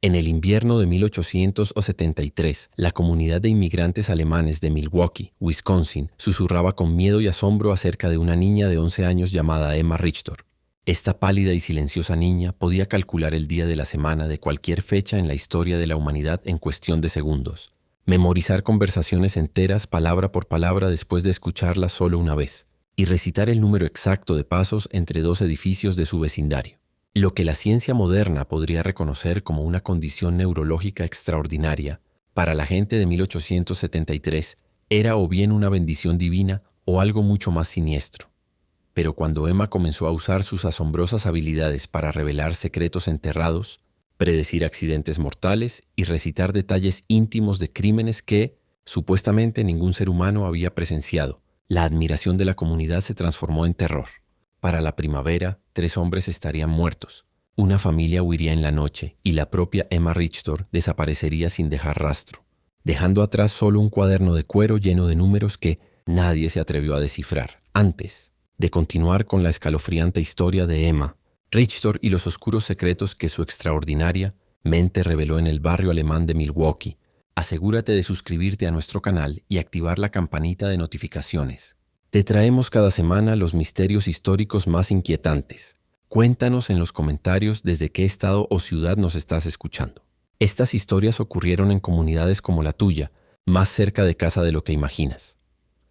En el invierno de 1873, la comunidad de inmigrantes alemanes de Milwaukee, Wisconsin, susurraba con miedo y asombro acerca de una niña de 11 años llamada Emma Richter. Esta pálida y silenciosa niña podía calcular el día de la semana de cualquier fecha en la historia de la humanidad en cuestión de segundos, memorizar conversaciones enteras palabra por palabra después de escucharlas solo una vez, y recitar el número exacto de pasos entre dos edificios de su vecindario. Lo que la ciencia moderna podría reconocer como una condición neurológica extraordinaria, para la gente de 1873 era o bien una bendición divina o algo mucho más siniestro. Pero cuando Emma comenzó a usar sus asombrosas habilidades para revelar secretos enterrados, predecir accidentes mortales y recitar detalles íntimos de crímenes que, supuestamente, ningún ser humano había presenciado, la admiración de la comunidad se transformó en terror. Para la primavera, 3 hombres estarían muertos, una familia huiría en la noche y la propia Emma Richter desaparecería sin dejar rastro, dejando atrás solo un cuaderno de cuero lleno de números que nadie se atrevió a descifrar. Antes de continuar con la escalofriante historia de Emma Richter y los oscuros secretos que su extraordinaria mente reveló en el barrio alemán de Milwaukee, asegúrate de suscribirte a nuestro canal y activar la campanita de notificaciones. Te traemos cada semana los misterios históricos más inquietantes. Cuéntanos en los comentarios desde qué estado o ciudad nos estás escuchando. Estas historias ocurrieron en comunidades como la tuya, más cerca de casa de lo que imaginas.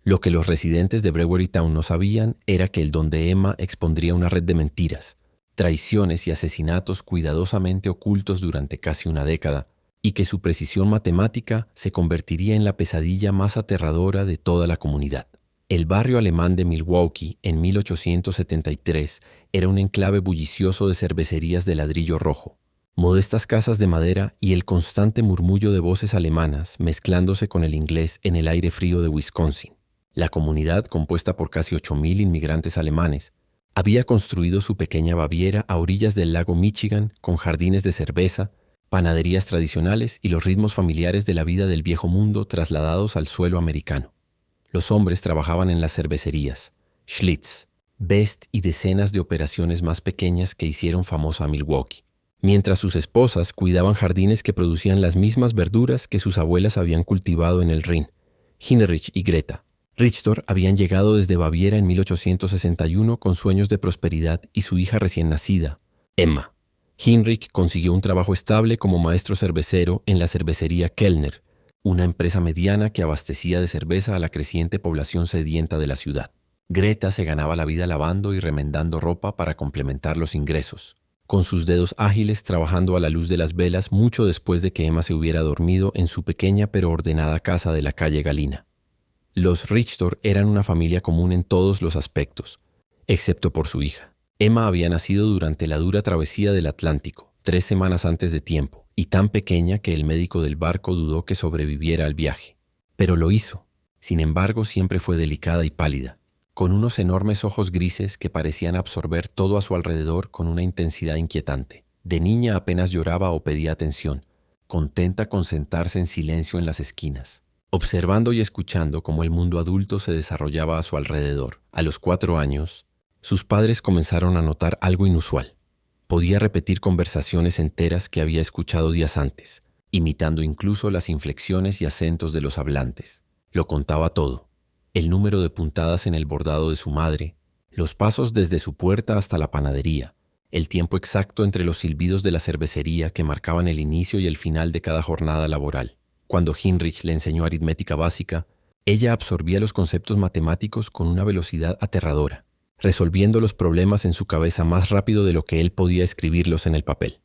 Lo que los residentes de Brewery Town no sabían era que el don de Emma expondría una red de mentiras, traiciones y asesinatos cuidadosamente ocultos durante casi una década, y que su precisión matemática se convertiría en la pesadilla más aterradora de toda la comunidad. El barrio alemán de Milwaukee, en 1873, era un enclave bullicioso de cervecerías de ladrillo rojo, modestas casas de madera y el constante murmullo de voces alemanas mezclándose con el inglés en el aire frío de Wisconsin. La comunidad, compuesta por casi 8,000 inmigrantes alemanes, había construido su pequeña Baviera a orillas del lago Michigan con jardines de cerveza, panaderías tradicionales y los ritmos familiares de la vida del viejo mundo trasladados al suelo americano. Los hombres trabajaban en las cervecerías, Schlitz, Best y decenas de operaciones más pequeñas que hicieron famosa a Milwaukee, mientras sus esposas cuidaban jardines que producían las mismas verduras que sus abuelas habían cultivado en el Rin. Heinrich y Greta Richter habían llegado desde Baviera en 1861 con sueños de prosperidad y su hija recién nacida, Emma. Heinrich consiguió un trabajo estable como maestro cervecero en la cervecería Kellner, una empresa mediana que abastecía de cerveza a la creciente población sedienta de la ciudad. Greta se ganaba la vida lavando y remendando ropa para complementar los ingresos, con sus dedos ágiles trabajando a la luz de las velas mucho después de que Emma se hubiera dormido en su pequeña pero ordenada casa de la calle Galina. Los Richter eran una familia común en todos los aspectos, excepto por su hija. Emma había nacido durante la dura travesía del Atlántico, 3 semanas antes de tiempo, y tan pequeña que el médico del barco dudó que sobreviviera al viaje. Pero lo hizo. Sin embargo, siempre fue delicada y pálida, con unos enormes ojos grises que parecían absorber todo a su alrededor con una intensidad inquietante. De niña apenas lloraba o pedía atención, contenta con sentarse en silencio en las esquinas, observando y escuchando cómo el mundo adulto se desarrollaba a su alrededor. A los 4 años, sus padres comenzaron a notar algo inusual. Podía repetir conversaciones enteras que había escuchado días antes, imitando incluso las inflexiones y acentos de los hablantes. Lo contaba todo: el número de puntadas en el bordado de su madre, los pasos desde su puerta hasta la panadería, el tiempo exacto entre los silbidos de la cervecería que marcaban el inicio y el final de cada jornada laboral. Cuando Heinrich le enseñó aritmética básica, ella absorbía los conceptos matemáticos con una velocidad aterradora, resolviendo los problemas en su cabeza más rápido de lo que él podía escribirlos en el papel.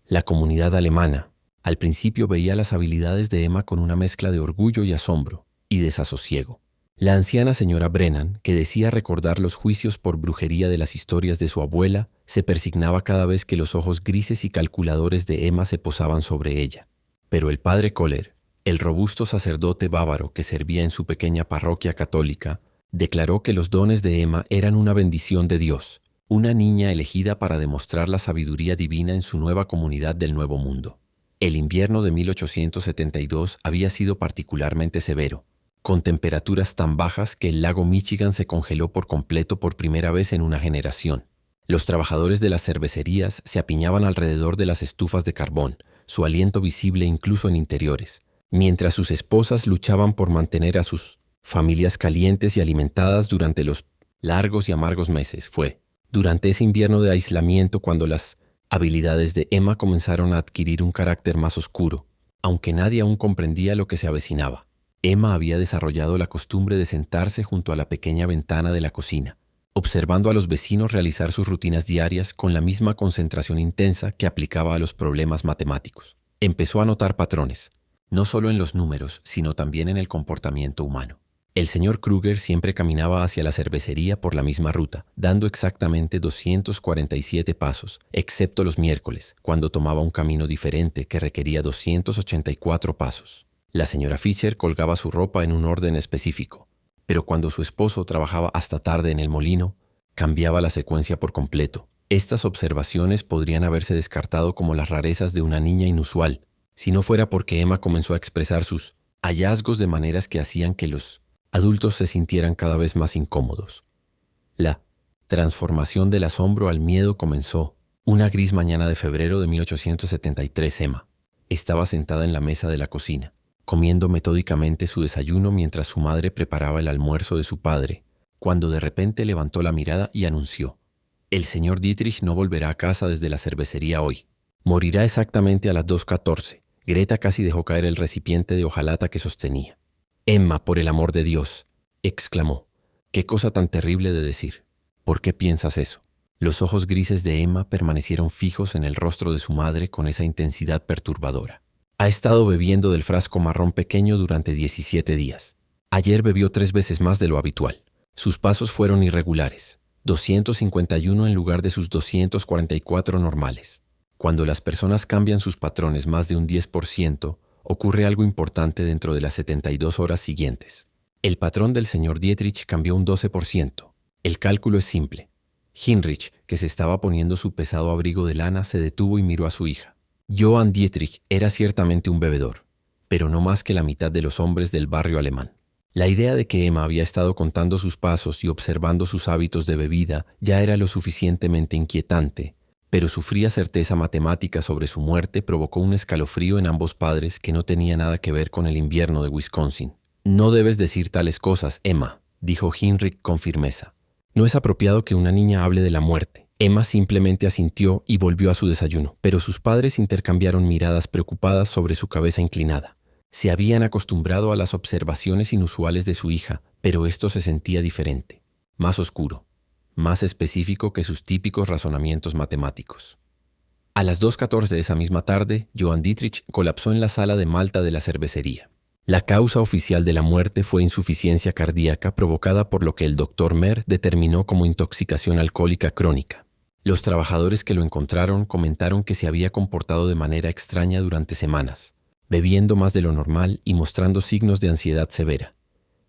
La comunidad alemana, al principio, veía las habilidades de Emma con una mezcla de orgullo y asombro, y desasosiego. La anciana señora Brennan, que decía recordar los juicios por brujería de las historias de su abuela, se persignaba cada vez que los ojos grises y calculadores de Emma se posaban sobre ella. Pero el padre Kohler, el robusto sacerdote bávaro que servía en su pequeña parroquia católica, declaró que los dones de Emma eran una bendición de Dios, una niña elegida para demostrar la sabiduría divina en su nueva comunidad del Nuevo Mundo. El invierno de 1872 había sido particularmente severo, con temperaturas tan bajas que el lago Michigan se congeló por completo por primera vez en una generación. Los trabajadores de las cervecerías se apiñaban alrededor de las estufas de carbón, su aliento visible incluso en interiores, mientras sus esposas luchaban por mantener a sus familias calientes y alimentadas durante los largos y amargos meses. Fue durante ese invierno de aislamiento cuando las habilidades de Emma comenzaron a adquirir un carácter más oscuro, aunque nadie aún comprendía lo que se avecinaba. Emma había desarrollado la costumbre de sentarse junto a la pequeña ventana de la cocina, observando a los vecinos realizar sus rutinas diarias con la misma concentración intensa que aplicaba a los problemas matemáticos. Empezó a notar patrones, no solo en los números, sino también en el comportamiento humano. El señor Kruger siempre caminaba hacia la cervecería por la misma ruta, dando exactamente 247 pasos, excepto los miércoles, cuando tomaba un camino diferente que requería 284 pasos. La señora Fisher colgaba su ropa en un orden específico, pero cuando su esposo trabajaba hasta tarde en el molino, cambiaba la secuencia por completo. Estas observaciones podrían haberse descartado como las rarezas de una niña inusual, si no fuera porque Emma comenzó a expresar sus hallazgos de maneras que hacían que los adultos se sintieran cada vez más incómodos. La transformación del asombro al miedo comenzó. Una gris mañana de febrero de 1873, Emma estaba sentada en la mesa de la cocina, comiendo metódicamente su desayuno mientras su madre preparaba el almuerzo de su padre, cuando de repente levantó la mirada y anunció: «El señor Dietrich no volverá a casa desde la cervecería hoy. Morirá exactamente a las 2:14. Greta casi dejó caer el recipiente de hojalata que sostenía. «Emma, por el amor de Dios», exclamó. «Qué cosa tan terrible de decir. ¿Por qué piensas eso?». Los ojos grises de Emma permanecieron fijos en el rostro de su madre con esa intensidad perturbadora. «Ha estado bebiendo del frasco marrón pequeño durante 17 días. Ayer bebió 3 veces más de lo habitual. Sus pasos fueron irregulares, 251 en lugar de sus 244 normales. Cuando las personas cambian sus patrones más de un 10%, ocurre algo importante dentro de las 72 horas siguientes. El patrón del señor Dietrich cambió un 12%. El cálculo es simple». Heinrich, que se estaba poniendo su pesado abrigo de lana, se detuvo y miró a su hija. Johann Dietrich era ciertamente un bebedor, pero no más que la mitad de los hombres del barrio alemán. La idea de que Emma había estado contando sus pasos y observando sus hábitos de bebida ya era lo suficientemente inquietante, pero su fría certeza matemática sobre su muerte provocó un escalofrío en ambos padres que no tenía nada que ver con el invierno de Wisconsin. «No debes decir tales cosas, Emma», dijo Heinrich con firmeza. «No es apropiado que una niña hable de la muerte». Emma simplemente asintió y volvió a su desayuno, pero sus padres intercambiaron miradas preocupadas sobre su cabeza inclinada. Se habían acostumbrado a las observaciones inusuales de su hija, pero esto se sentía diferente, más oscuro, más específico que sus típicos razonamientos matemáticos. A las 2:14 de esa misma tarde, Johann Dietrich colapsó en la sala de malta de la cervecería. La causa oficial de la muerte fue insuficiencia cardíaca provocada por lo que el Dr. Mehr determinó como intoxicación alcohólica crónica. Los trabajadores que lo encontraron comentaron que se había comportado de manera extraña durante semanas, bebiendo más de lo normal y mostrando signos de ansiedad severa.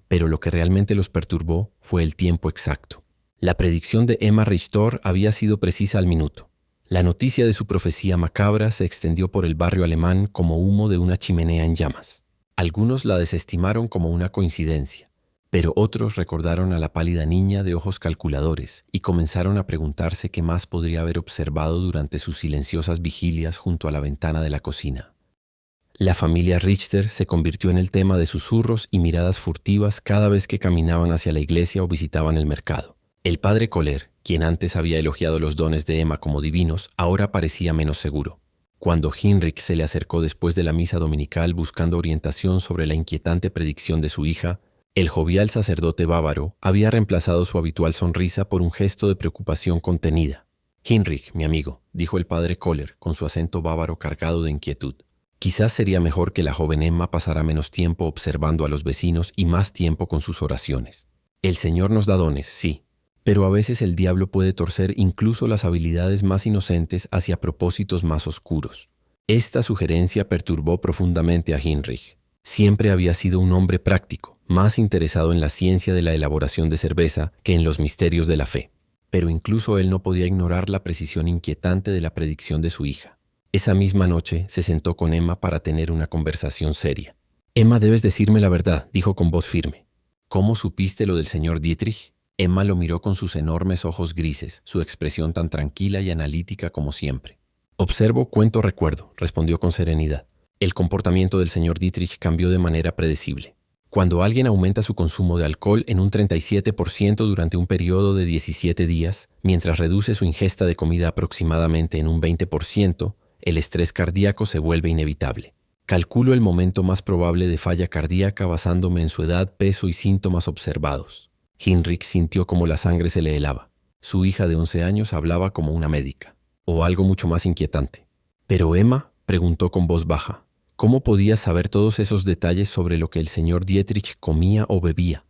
Pero lo que realmente los perturbó fue el tiempo exacto. La predicción de Emma Richter había sido precisa al minuto. La noticia de su profecía macabra se extendió por el barrio alemán como humo de una chimenea en llamas. Algunos la desestimaron como una coincidencia, pero otros recordaron a la pálida niña de ojos calculadores y comenzaron a preguntarse qué más podría haber observado durante sus silenciosas vigilias junto a la ventana de la cocina. La familia Richter se convirtió en el tema de susurros y miradas furtivas cada vez que caminaban hacia la iglesia o visitaban el mercado. El padre Kohler, quien antes había elogiado los dones de Emma como divinos, ahora parecía menos seguro. Cuando Heinrich se le acercó después de la misa dominical buscando orientación sobre la inquietante predicción de su hija, el jovial sacerdote bávaro había reemplazado su habitual sonrisa por un gesto de preocupación contenida. «Heinrich, mi amigo», dijo el padre Kohler con su acento bávaro cargado de inquietud. «Quizás sería mejor que la joven Emma pasara menos tiempo observando a los vecinos y más tiempo con sus oraciones. El Señor nos da dones, sí, pero a veces el diablo puede torcer incluso las habilidades más inocentes hacia propósitos más oscuros». Esta sugerencia perturbó profundamente a Heinrich. Siempre había sido un hombre práctico, más interesado en la ciencia de la elaboración de cerveza que en los misterios de la fe. Pero incluso él no podía ignorar la precisión inquietante de la predicción de su hija. Esa misma noche se sentó con Emma para tener una conversación seria. «Emma, debes decirme la verdad», dijo con voz firme. «¿Cómo supiste lo del señor Dietrich?». Emma lo miró con sus enormes ojos grises, su expresión tan tranquila y analítica como siempre. Observo, cuento, recuerdo, respondió con serenidad. El comportamiento del señor Dietrich cambió de manera predecible. Cuando alguien aumenta su consumo de alcohol en un 37% durante un periodo de 17 días, mientras reduce su ingesta de comida aproximadamente en un 20%, el estrés cardíaco se vuelve inevitable. Calculo el momento más probable de falla cardíaca basándome en su edad, peso y síntomas observados. Heinrich sintió como la sangre se le helaba. Su hija de 11 años hablaba como una médica. O algo mucho más inquietante. ¿Pero Emma?, preguntó con voz baja. ¿Cómo podías saber todos esos detalles sobre lo que el señor Dietrich comía o bebía?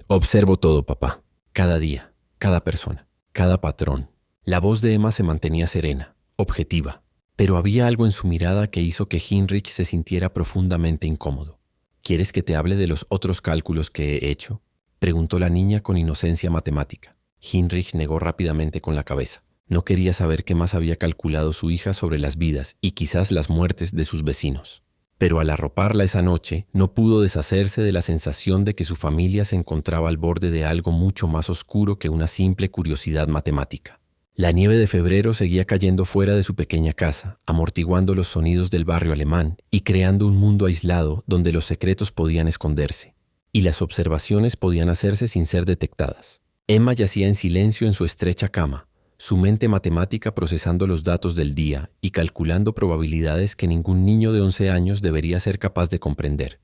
Observo todo, papá. Cada día, cada persona, cada patrón. La voz de Emma se mantenía serena, objetiva. Pero había algo en su mirada que hizo que Heinrich se sintiera profundamente incómodo. ¿Quieres que te hable de los otros cálculos que he hecho?, preguntó la niña con inocencia matemática. Heinrich negó rápidamente con la cabeza. No quería saber qué más había calculado su hija sobre las vidas y quizás las muertes de sus vecinos. Pero al arroparla esa noche, no pudo deshacerse de la sensación de que su familia se encontraba al borde de algo mucho más oscuro que una simple curiosidad matemática. La nieve de febrero seguía cayendo fuera de su pequeña casa, amortiguando los sonidos del barrio alemán y creando un mundo aislado donde los secretos podían esconderse, y las observaciones podían hacerse sin ser detectadas. Emma yacía en silencio en su estrecha cama, su mente matemática procesando los datos del día y calculando probabilidades que ningún niño de 11 años debería ser capaz de comprender,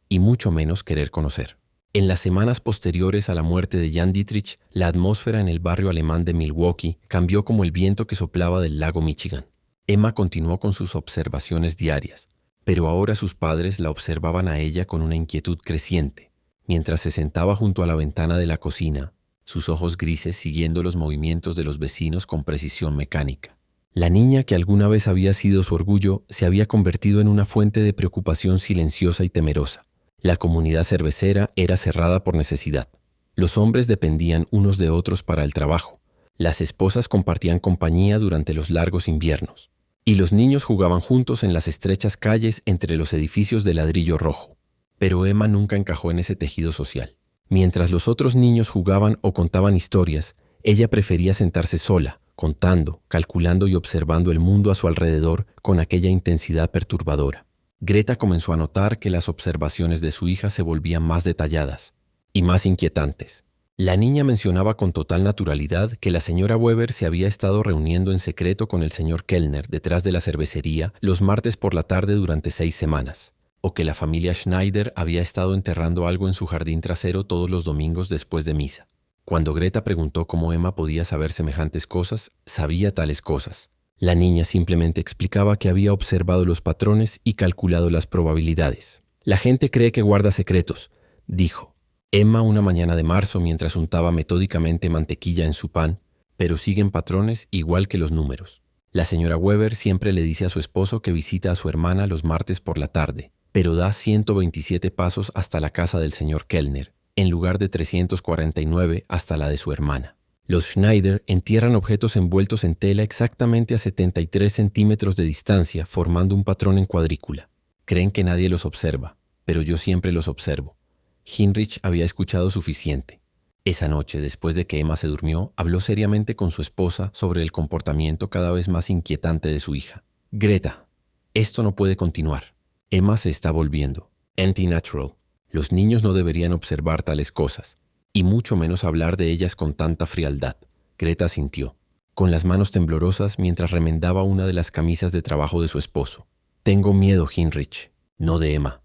y mucho menos querer conocer. En las semanas posteriores a la muerte de Jan Dietrich, la atmósfera en el barrio alemán de Milwaukee cambió como el viento que soplaba del lago Michigan. Emma continuó con sus observaciones diarias, pero ahora sus padres la observaban a ella con una inquietud creciente, mientras se sentaba junto a la ventana de la cocina, sus ojos grises siguiendo los movimientos de los vecinos con precisión mecánica. La niña que alguna vez había sido su orgullo se había convertido en una fuente de preocupación silenciosa y temerosa. La comunidad cervecera era cerrada por necesidad. Los hombres dependían unos de otros para el trabajo. Las esposas compartían compañía durante los largos inviernos. Y los niños jugaban juntos en las estrechas calles entre los edificios de ladrillo rojo. Pero Emma nunca encajó en ese tejido social. Mientras los otros niños jugaban o contaban historias, ella prefería sentarse sola, contando, calculando y observando el mundo a su alrededor con aquella intensidad perturbadora. Greta comenzó a notar que las observaciones de su hija se volvían más detalladas y más inquietantes. La niña mencionaba con total naturalidad que la señora Weber se había estado reuniendo en secreto con el señor Kellner detrás de la cervecería los martes por la tarde durante 6 semanas. O que la familia Schneider había estado enterrando algo en su jardín trasero todos los domingos después de misa. Cuando Greta preguntó cómo Emma podía saber semejantes cosas, sabía tales cosas. La niña simplemente explicaba que había observado los patrones y calculado las probabilidades. La gente cree que guarda secretos, dijo Emma una mañana de marzo mientras untaba metódicamente mantequilla en su pan, pero siguen patrones igual que los números. La señora Weber siempre le dice a su esposo que visita a su hermana los martes por la tarde, pero da 127 pasos hasta la casa del señor Kellner, en lugar de 349 hasta la de su hermana. Los Schneider entierran objetos envueltos en tela exactamente a 73 centímetros de distancia, formando un patrón en cuadrícula. Creen que nadie los observa, pero yo siempre los observo. Heinrich había escuchado suficiente. Esa noche, después de que Emma se durmió, habló seriamente con su esposa sobre el comportamiento cada vez más inquietante de su hija. Greta, esto no puede continuar. Emma se está volviendo anti-natural. Los niños no deberían observar tales cosas, y mucho menos hablar de ellas con tanta frialdad. Greta asintió, con las manos temblorosas mientras remendaba una de las camisas de trabajo de su esposo. Tengo miedo, Heinrich, no de Emma,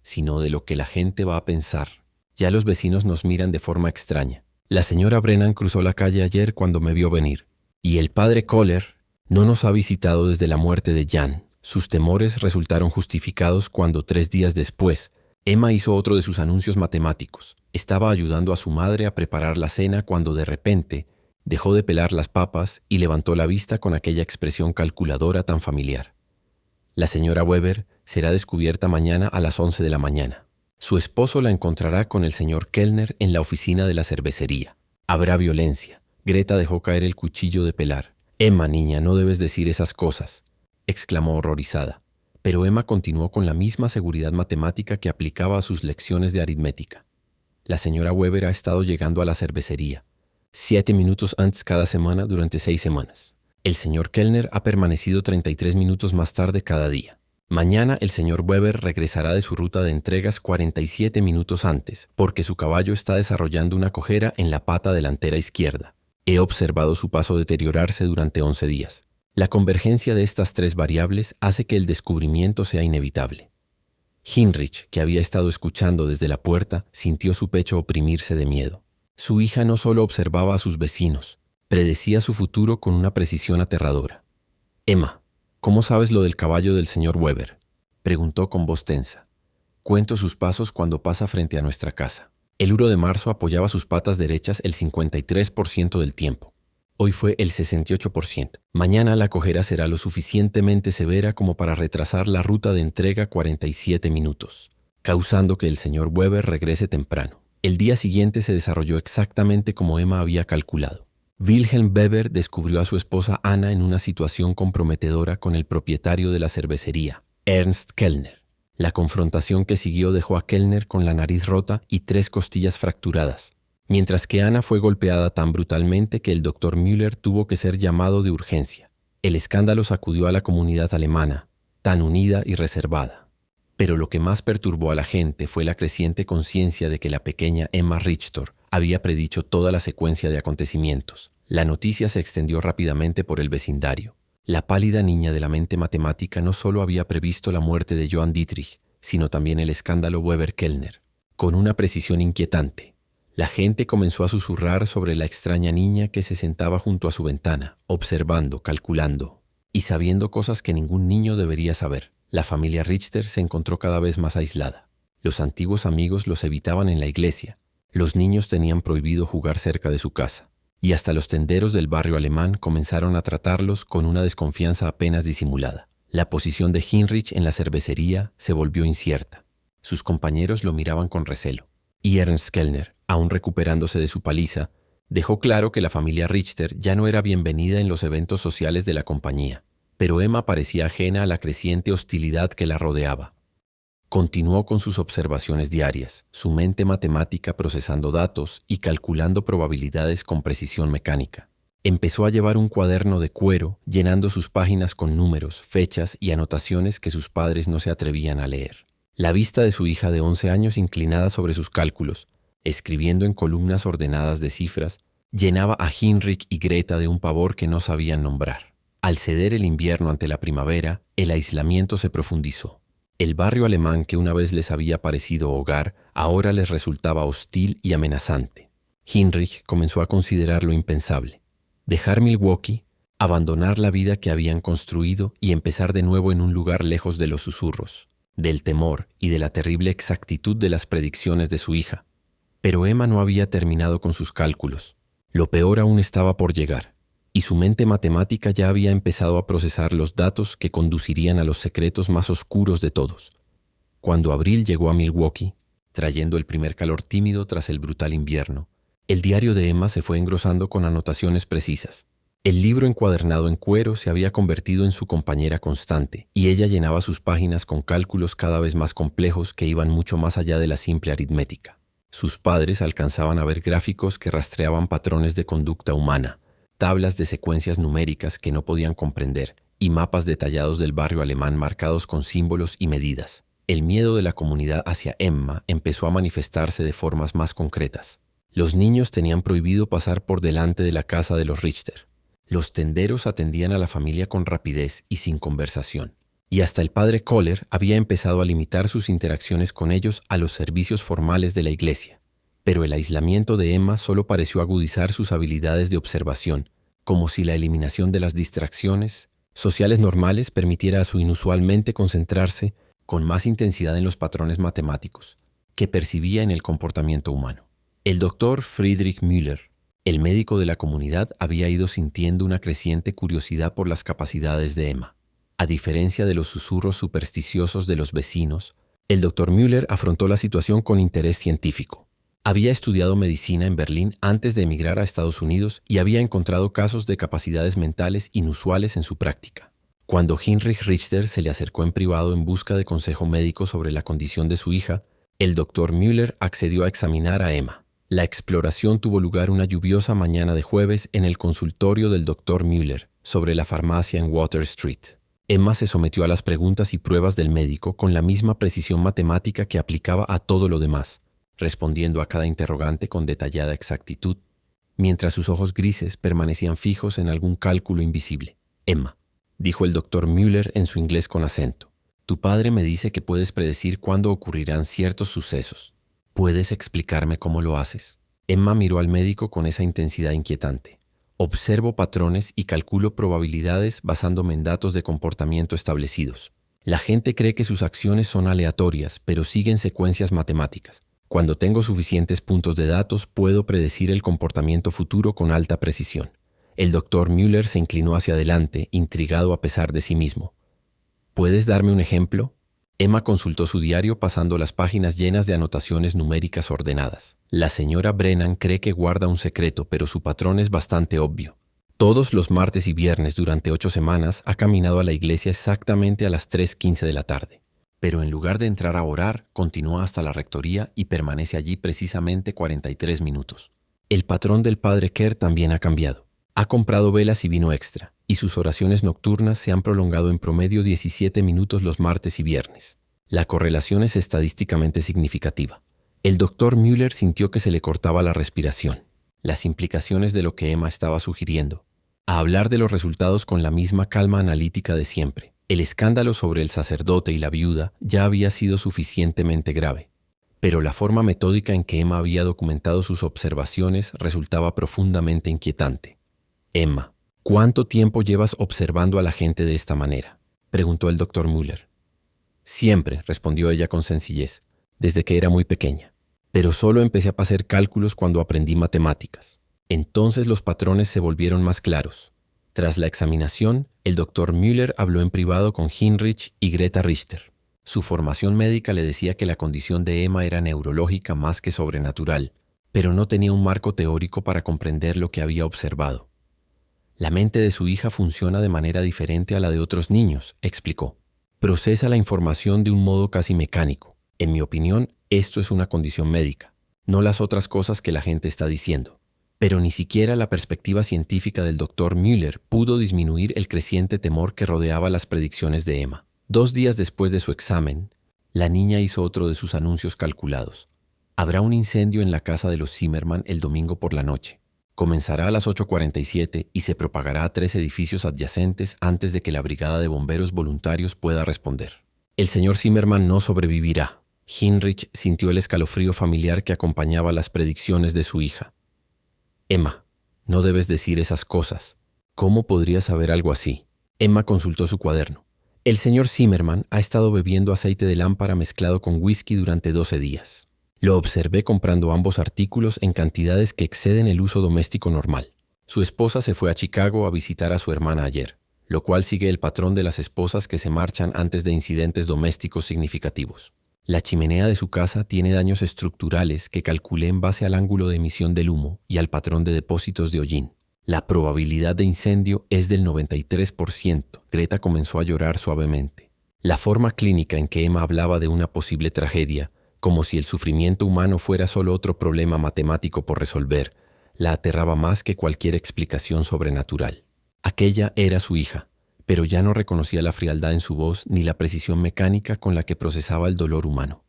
sino de lo que la gente va a pensar. Ya los vecinos nos miran de forma extraña. La señora Brennan cruzó la calle ayer cuando me vio venir, y el padre Kohler no nos ha visitado desde la muerte de Jan. Sus temores resultaron justificados cuando 3 días después, Emma hizo otro de sus anuncios matemáticos. Estaba ayudando a su madre a preparar la cena cuando de repente dejó de pelar las papas y levantó la vista con aquella expresión calculadora tan familiar. La señora Weber será descubierta mañana a las 11 de la mañana. Su esposo la encontrará con el señor Kellner en la oficina de la cervecería. Habrá violencia. Greta dejó caer el cuchillo de pelar. Emma, niña, no debes decir esas cosas, exclamó horrorizada. Pero Emma continuó con la misma seguridad matemática que aplicaba a sus lecciones de aritmética. La señora Weber ha estado llegando a la cervecería 7 minutos antes cada semana durante 6 semanas. El señor Kellner ha permanecido 33 minutos más tarde cada día. Mañana el señor Weber regresará de su ruta de entregas 47 minutos antes, porque su caballo está desarrollando una cojera en la pata delantera izquierda. He observado su paso deteriorarse durante 11 días. La convergencia de estas tres variables hace que el descubrimiento sea inevitable. Heinrich, que había estado escuchando desde la puerta, sintió su pecho oprimirse de miedo. Su hija no solo observaba a sus vecinos, predecía su futuro con una precisión aterradora. «Emma, ¿cómo sabes lo del caballo del señor Weber?», preguntó con voz tensa. «Cuento sus pasos cuando pasa frente a nuestra casa. El 1 de marzo apoyaba sus patas derechas el 53% del tiempo. Hoy fue el 68%. Mañana la cojera será lo suficientemente severa como para retrasar la ruta de entrega 47 minutos, causando que el señor Weber regrese temprano. El día siguiente se desarrolló exactamente como Emma había calculado. Wilhelm Weber descubrió a su esposa Anna en una situación comprometedora con el propietario de la cervecería, Ernst Kellner. La confrontación que siguió dejó a Kellner con la nariz rota y 3 costillas fracturadas, mientras que Anna fue golpeada tan brutalmente que el doctor Müller tuvo que ser llamado de urgencia. El escándalo sacudió a la comunidad alemana, tan unida y reservada. Pero lo que más perturbó a la gente fue la creciente conciencia de que la pequeña Emma Richter había predicho toda la secuencia de acontecimientos. La noticia se extendió rápidamente por el vecindario. La pálida niña de la mente matemática no solo había previsto la muerte de Johann Dietrich, sino también el escándalo Weber-Kellner, con una precisión inquietante. La gente comenzó a susurrar sobre la extraña niña que se sentaba junto a su ventana, observando, calculando y sabiendo cosas que ningún niño debería saber. La familia Richter se encontró cada vez más aislada. Los antiguos amigos los evitaban en la iglesia. Los niños tenían prohibido jugar cerca de su casa. Y hasta los tenderos del barrio alemán comenzaron a tratarlos con una desconfianza apenas disimulada. La posición de Heinrich en la cervecería se volvió incierta. Sus compañeros lo miraban con recelo. Y Ernst Kellner, aún recuperándose de su paliza, dejó claro que la familia Richter ya no era bienvenida en los eventos sociales de la compañía. Pero Emma parecía ajena a la creciente hostilidad que la rodeaba. Continuó con sus observaciones diarias, su mente matemática procesando datos y calculando probabilidades con precisión mecánica. Empezó a llevar un cuaderno de cuero, llenando sus páginas con números, fechas y anotaciones que sus padres no se atrevían a leer. La vista de su hija de 11 años inclinada sobre sus cálculos, escribiendo en columnas ordenadas de cifras, llenaba a Heinrich y Greta de un pavor que no sabían nombrar. Al ceder el invierno ante la primavera, el aislamiento se profundizó. El barrio alemán que una vez les había parecido hogar, ahora les resultaba hostil y amenazante. Heinrich comenzó a considerar lo impensable. Dejar Milwaukee, abandonar la vida que habían construido y empezar de nuevo en un lugar lejos de los susurros, del temor y de la terrible exactitud de las predicciones de su hija. Pero Emma no había terminado con sus cálculos. Lo peor aún estaba por llegar. Y su mente matemática ya había empezado a procesar los datos que conducirían a los secretos más oscuros de todos. Cuando abril llegó a Milwaukee, trayendo el primer calor tímido tras el brutal invierno, el diario de Emma se fue engrosando con anotaciones precisas. El libro encuadernado en cuero se había convertido en su compañera constante, y ella llenaba sus páginas con cálculos cada vez más complejos que iban mucho más allá de la simple aritmética. Sus padres alcanzaban a ver gráficos que rastreaban patrones de conducta humana, tablas de secuencias numéricas que no podían comprender y mapas detallados del barrio alemán marcados con símbolos y medidas. El miedo de la comunidad hacia Emma empezó a manifestarse de formas más concretas. Los niños tenían prohibido pasar por delante de la casa de los Richter. Los tenderos atendían a la familia con rapidez y sin conversación. Y hasta el padre Kohler había empezado a limitar sus interacciones con ellos a los servicios formales de la iglesia. Pero el aislamiento de Emma solo pareció agudizar sus habilidades de observación, como si la eliminación de las distracciones sociales normales permitiera a su inusualmente concentrarse con más intensidad en los patrones matemáticos que percibía en el comportamiento humano. El doctor Friedrich Müller, el médico de la comunidad, había ido sintiendo una creciente curiosidad por las capacidades de Emma. A diferencia de los susurros supersticiosos de los vecinos, el doctor Müller afrontó la situación con interés científico. Había estudiado medicina en Berlín antes de emigrar a Estados Unidos y había encontrado casos de capacidades mentales inusuales en su práctica. Cuando Heinrich Richter se le acercó en privado en busca de consejo médico sobre la condición de su hija, el doctor Müller accedió a examinar a Emma. La exploración tuvo lugar una lluviosa mañana de jueves en el consultorio del doctor Müller, sobre la farmacia en Water Street. Emma se sometió a las preguntas y pruebas del médico con la misma precisión matemática que aplicaba a todo lo demás, respondiendo a cada interrogante con detallada exactitud, mientras sus ojos grises permanecían fijos en algún cálculo invisible. Emma, dijo el doctor Müller en su inglés con acento, tu padre me dice que puedes predecir cuándo ocurrirán ciertos sucesos. ¿Puedes explicarme cómo lo haces? Emma miró al médico con esa intensidad inquietante. Observo patrones y calculo probabilidades basándome en datos de comportamiento establecidos. La gente cree que sus acciones son aleatorias, pero siguen secuencias matemáticas. Cuando tengo suficientes puntos de datos, puedo predecir el comportamiento futuro con alta precisión. El doctor Müller se inclinó hacia adelante, intrigado a pesar de sí mismo. ¿Puedes darme un ejemplo? Emma consultó su diario pasando las páginas llenas de anotaciones numéricas ordenadas. La señora Brennan cree que guarda un secreto, pero su patrón es bastante obvio. Todos los martes y viernes durante 8 semanas ha caminado a la iglesia exactamente a las 3:15 de la tarde. Pero en lugar de entrar a orar, continúa hasta la rectoría y permanece allí precisamente 43 minutos. El patrón del padre Kerr también ha cambiado. Ha comprado velas y vino extra, y sus oraciones nocturnas se han prolongado en promedio 17 minutos los martes y viernes. La correlación es estadísticamente significativa. El doctor Müller sintió que se le cortaba la respiración. Las implicaciones de lo que Emma estaba sugiriendo. A hablar de los resultados con la misma calma analítica de siempre. El escándalo sobre el sacerdote y la viuda ya había sido suficientemente grave. Pero la forma metódica en que Emma había documentado sus observaciones resultaba profundamente inquietante. Emma, ¿cuánto tiempo llevas observando a la gente de esta manera?, preguntó el doctor Müller. Siempre, respondió ella con sencillez, desde que era muy pequeña. Pero solo empecé a hacer cálculos cuando aprendí matemáticas. Entonces los patrones se volvieron más claros. Tras la examinación, el doctor Müller habló en privado con Heinrich y Greta Richter. Su formación médica le decía que la condición de Emma era neurológica más que sobrenatural, pero no tenía un marco teórico para comprender lo que había observado. La mente de su hija funciona de manera diferente a la de otros niños, explicó. Procesa la información de un modo casi mecánico. En mi opinión, esto es una condición médica, no las otras cosas que la gente está diciendo. Pero ni siquiera la perspectiva científica del doctor Müller pudo disminuir el creciente temor que rodeaba las predicciones de Emma. 2 días después de su examen, la niña hizo otro de sus anuncios calculados. Habrá un incendio en la casa de los Zimmerman el domingo por la noche. Comenzará a las 8:47 y se propagará a 3 edificios adyacentes antes de que la brigada de bomberos voluntarios pueda responder. El señor Zimmerman no sobrevivirá. Heinrich sintió el escalofrío familiar que acompañaba las predicciones de su hija. Emma, no debes decir esas cosas. ¿Cómo podrías saber algo así? Emma consultó su cuaderno. El señor Zimmerman ha estado bebiendo aceite de lámpara mezclado con whisky durante 12 días. Lo observé comprando ambos artículos en cantidades que exceden el uso doméstico normal. Su esposa se fue a Chicago a visitar a su hermana ayer, lo cual sigue el patrón de las esposas que se marchan antes de incidentes domésticos significativos. La chimenea de su casa tiene daños estructurales que calculé en base al ángulo de emisión del humo y al patrón de depósitos de hollín. La probabilidad de incendio es del 93%. Greta comenzó a llorar suavemente. La forma clínica en que Emma hablaba de una posible tragedia, como si el sufrimiento humano fuera solo otro problema matemático por resolver, la aterraba más que cualquier explicación sobrenatural. Aquella era su hija, pero ya no reconocía la frialdad en su voz ni la precisión mecánica con la que procesaba el dolor humano.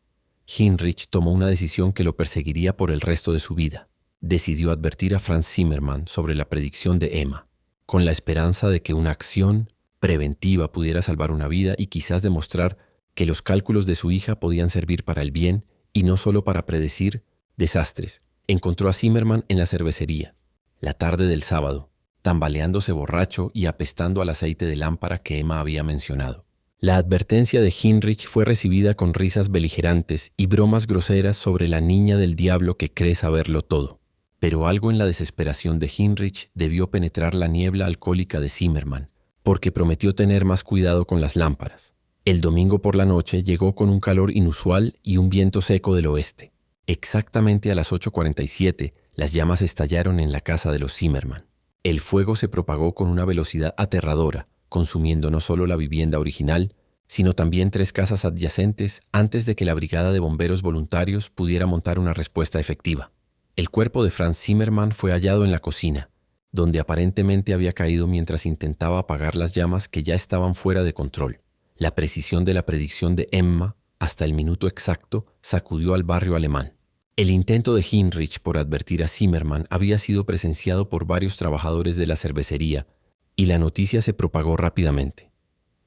Heinrich tomó una decisión que lo perseguiría por el resto de su vida. Decidió advertir a Franz Zimmermann sobre la predicción de Emma, con la esperanza de que una acción preventiva pudiera salvar una vida y quizás demostrar que los cálculos de su hija podían servir para el bien y no solo para predecir desastres. Encontró a Zimmermann en la cervecería, la tarde del sábado, tambaleándose borracho y apestando al aceite de lámpara que Emma había mencionado. La advertencia de Heinrich fue recibida con risas beligerantes y bromas groseras sobre la niña del diablo que cree saberlo todo. Pero algo en la desesperación de Heinrich debió penetrar la niebla alcohólica de Zimmermann, porque prometió tener más cuidado con las lámparas. El domingo por la noche llegó con un calor inusual y un viento seco del oeste. Exactamente a las 8:47, las llamas estallaron en la casa de los Zimmermann. El fuego se propagó con una velocidad aterradora, consumiendo no solo la vivienda original, sino también 3 casas adyacentes antes de que la brigada de bomberos voluntarios pudiera montar una respuesta efectiva. El cuerpo de Franz Zimmermann fue hallado en la cocina, donde aparentemente había caído mientras intentaba apagar las llamas que ya estaban fuera de control. La precisión de la predicción de Emma, hasta el minuto exacto, sacudió al barrio alemán. El intento de Heinrich por advertir a Zimmermann había sido presenciado por varios trabajadores de la cervecería, y la noticia se propagó rápidamente.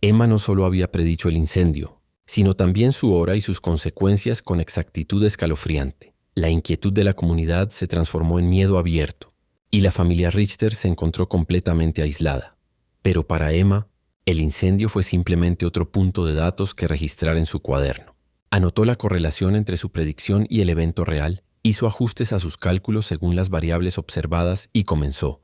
Emma no solo había predicho el incendio, sino también su hora y sus consecuencias con exactitud escalofriante. La inquietud de la comunidad se transformó en miedo abierto, y la familia Richter se encontró completamente aislada. Pero para Emma, el incendio fue simplemente otro punto de datos que registrar en su cuaderno. Anotó la correlación entre su predicción y el evento real, hizo ajustes a sus cálculos según las variables observadas y comenzó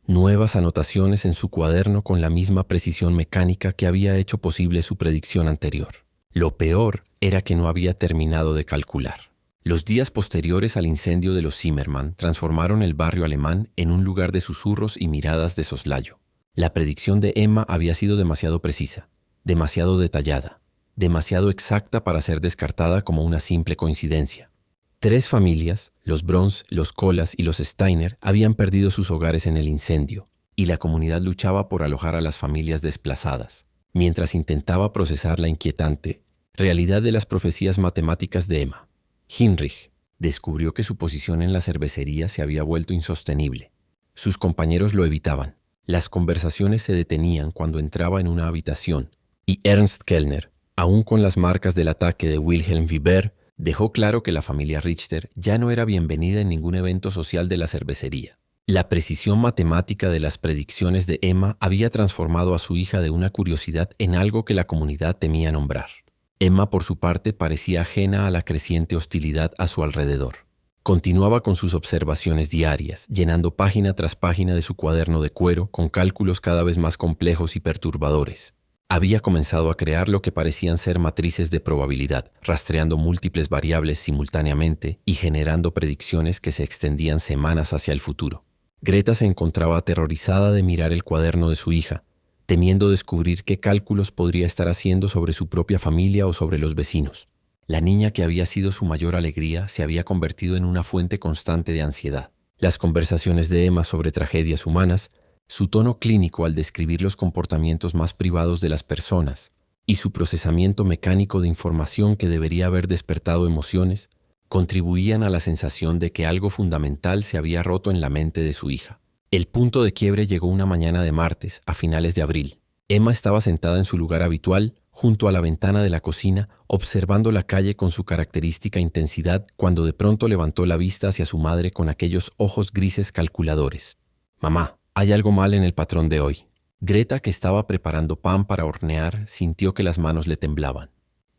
nuevas anotaciones en su cuaderno con la misma precisión mecánica que había hecho posible su predicción anterior. Lo peor era que no había terminado de calcular. Los días posteriores al incendio de los Zimmermann transformaron el barrio alemán en un lugar de susurros y miradas de soslayo. La predicción de Emma había sido demasiado precisa, demasiado detallada, demasiado exacta para ser descartada como una simple coincidencia. 3 familias, los Brons, los Kolas y los Steiner, habían perdido sus hogares en el incendio, y la comunidad luchaba por alojar a las familias desplazadas, mientras intentaba procesar la inquietante realidad de las profecías matemáticas de Emma. Heinrich descubrió que su posición en la cervecería se había vuelto insostenible. Sus compañeros lo evitaban. Las conversaciones se detenían cuando entraba en una habitación, y Ernst Kellner, aún con las marcas del ataque de Wilhelm Weber, dejó claro que la familia Richter ya no era bienvenida en ningún evento social de la cervecería. La precisión matemática de las predicciones de Emma había transformado a su hija de una curiosidad en algo que la comunidad temía nombrar. Emma, por su parte, parecía ajena a la creciente hostilidad a su alrededor. Continuaba con sus observaciones diarias, llenando página tras página de su cuaderno de cuero con cálculos cada vez más complejos y perturbadores. Había comenzado a crear lo que parecían ser matrices de probabilidad, rastreando múltiples variables simultáneamente y generando predicciones que se extendían semanas hacia el futuro. Greta se encontraba aterrorizada de mirar el cuaderno de su hija, temiendo descubrir qué cálculos podría estar haciendo sobre su propia familia o sobre los vecinos. La niña que había sido su mayor alegría se había convertido en una fuente constante de ansiedad. Las conversaciones de Emma sobre tragedias humanas, su tono clínico al describir los comportamientos más privados de las personas y su procesamiento mecánico de información que debería haber despertado emociones, contribuían a la sensación de que algo fundamental se había roto en la mente de su hija. El punto de quiebre llegó una mañana de martes, a finales de abril. Emma estaba sentada en su lugar habitual, junto a la ventana de la cocina, observando la calle con su característica intensidad, cuando de pronto levantó la vista hacia su madre con aquellos ojos grises calculadores. «Mamá, hay algo mal en el patrón de hoy». Greta, que estaba preparando pan para hornear, sintió que las manos le temblaban.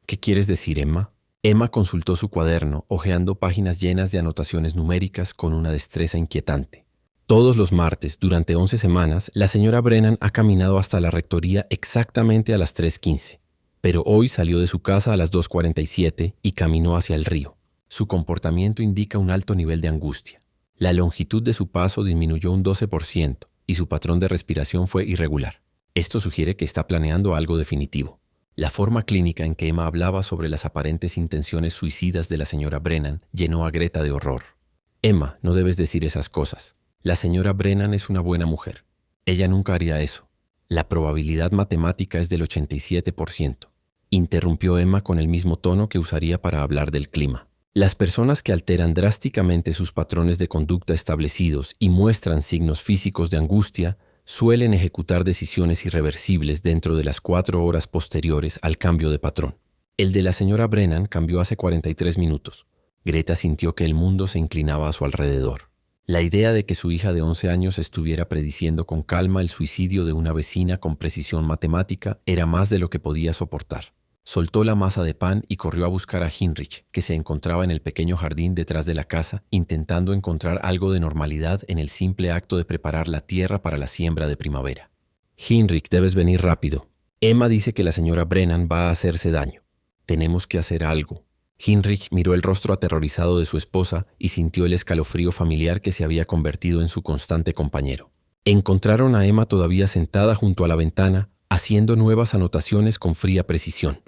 «¿Qué quieres decir, Emma?». Emma consultó su cuaderno, hojeando páginas llenas de anotaciones numéricas con una destreza inquietante. Todos los martes, durante 11 semanas, la señora Brennan ha caminado hasta la rectoría exactamente a las 3:15. Pero hoy salió de su casa a las 2:47 y caminó hacia el río. Su comportamiento indica un alto nivel de angustia. La longitud de su paso disminuyó un 12% y su patrón de respiración fue irregular. Esto sugiere que está planeando algo definitivo. La forma clínica en que Emma hablaba sobre las aparentes intenciones suicidas de la señora Brennan llenó a Greta de horror. «Emma, no debes decir esas cosas. La señora Brennan es una buena mujer. Ella nunca haría eso. La probabilidad matemática es del 87%. Interrumpió Emma con el mismo tono que usaría para hablar del clima. Las personas que alteran drásticamente sus patrones de conducta establecidos y muestran signos físicos de angustia suelen ejecutar decisiones irreversibles dentro de las 4 horas posteriores al cambio de patrón. El de la señora Brennan cambió hace 43 minutos. Greta sintió que el mundo se inclinaba a su alrededor. La idea de que su hija de 11 años estuviera prediciendo con calma el suicidio de una vecina con precisión matemática era más de lo que podía soportar. Soltó la masa de pan y corrió a buscar a Heinrich, que se encontraba en el pequeño jardín detrás de la casa, intentando encontrar algo de normalidad en el simple acto de preparar la tierra para la siembra de primavera. «Heinrich, debes venir rápido. Emma dice que la señora Brennan va a hacerse daño. Tenemos que hacer algo». Heinrich miró el rostro aterrorizado de su esposa y sintió el escalofrío familiar que se había convertido en su constante compañero. Encontraron a Emma todavía sentada junto a la ventana, haciendo nuevas anotaciones con fría precisión.